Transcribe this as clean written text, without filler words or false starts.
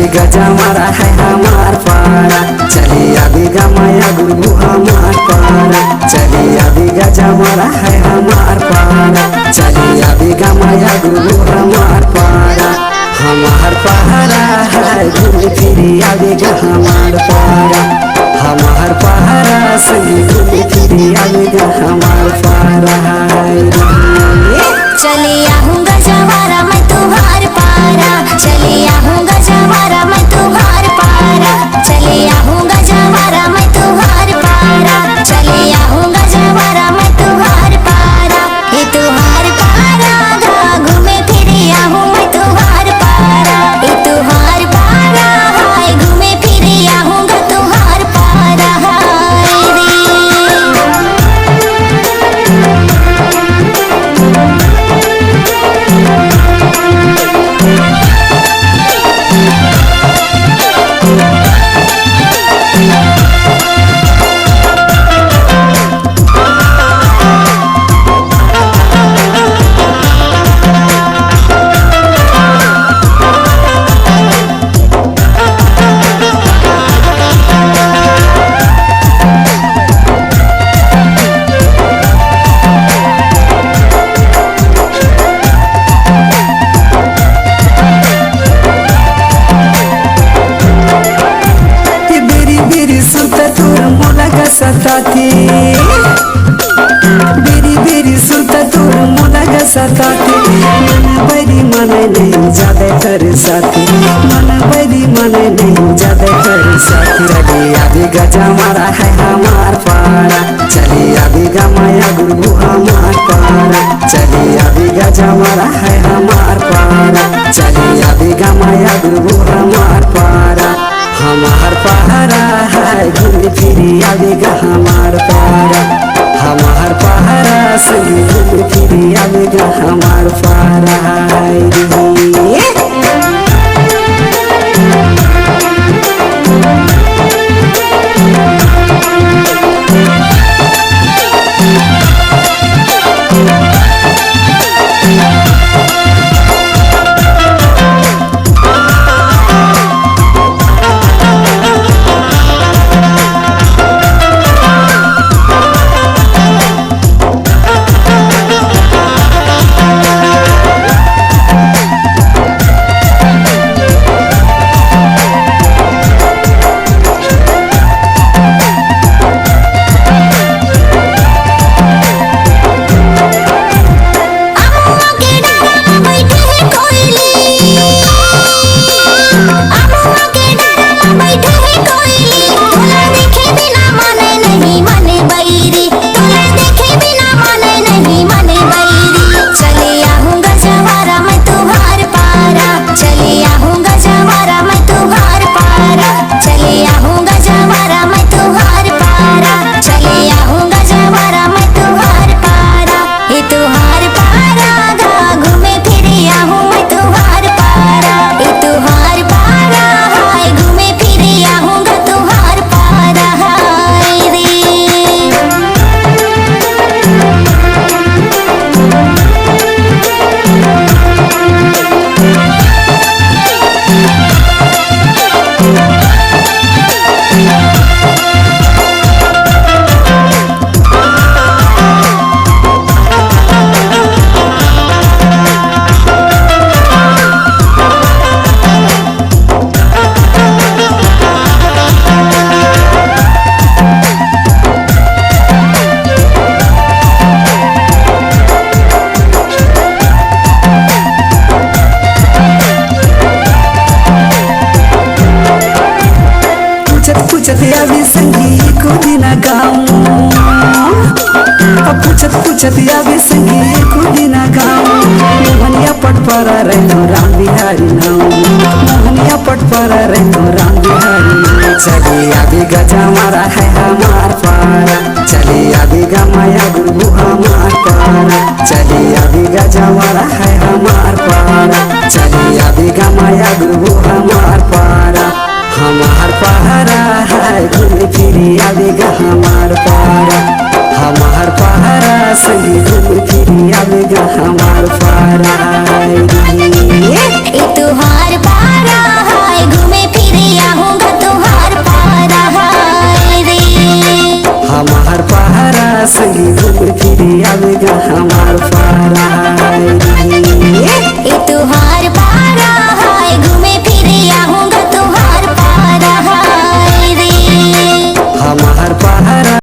गजा मारा है हमार पारा, चली अभी गमाया गुरु हमार पारा। चली अभी गजा मारा है हमार पारा, चली अभी गमाया गुरु हमार पारा। हमार पारा है घूम फिरी अभी हमार पारा, हमार पारा संगी घूम फिरी अभी हमार पारा। चली आऊंगा जवारा मैं तुम्हार पारा, चली आऊंगा जवारा मैं तुम्हार पारा, चली आऊंगा जवारा मैं तुम्हार पारा, चली आऊंगा जवारा मैं तुम्हार पारा। ये तुम्हार पारा गा घूमे फिरे आऊं मैं तुम्हार पारा, ये तुम्हार पारा हाय घूमे फिरे आऊंगा तुम्हार पारा हाय रे। सताती बेरी बेरी सुनता तोर मोला ग सताती, मन बरी मन नहीं ज्यादा कर साथी, मन बरी मन नहीं ज्यादा कर साथी। चली अभी गजा मारा है हमार पारा, चली अभी गमाया गुरु हमार पारा। चली अभी गजा मारा है हमार पारा, चली अभी गमाया गुरु हमार पारा। हमार पारा है घूम फिरी अभी हमार पारा, हमार पारा संगी घूम फिरी अभी हमार पारा। अभी संगी को दिन गाऊं, पूछत अभी संगी को दिन गाऊं। मोहनिया पट पर रहनो राम बिहारी नाऊं, मोहनिया पट पर रहनो राम बिहारी नाऊं। चली अभी गजा मारा है हमार पारा, चली अभी गमाया गुरु हमार पारा। चली अभी गजा मारा है हमार पारा, चली अभी गमाया गुरु हमार पारा। हमार पारा है घूम फिरी अभी हमार पारा, हमार पारा संगी घूम फिरी अभी हमार पारा।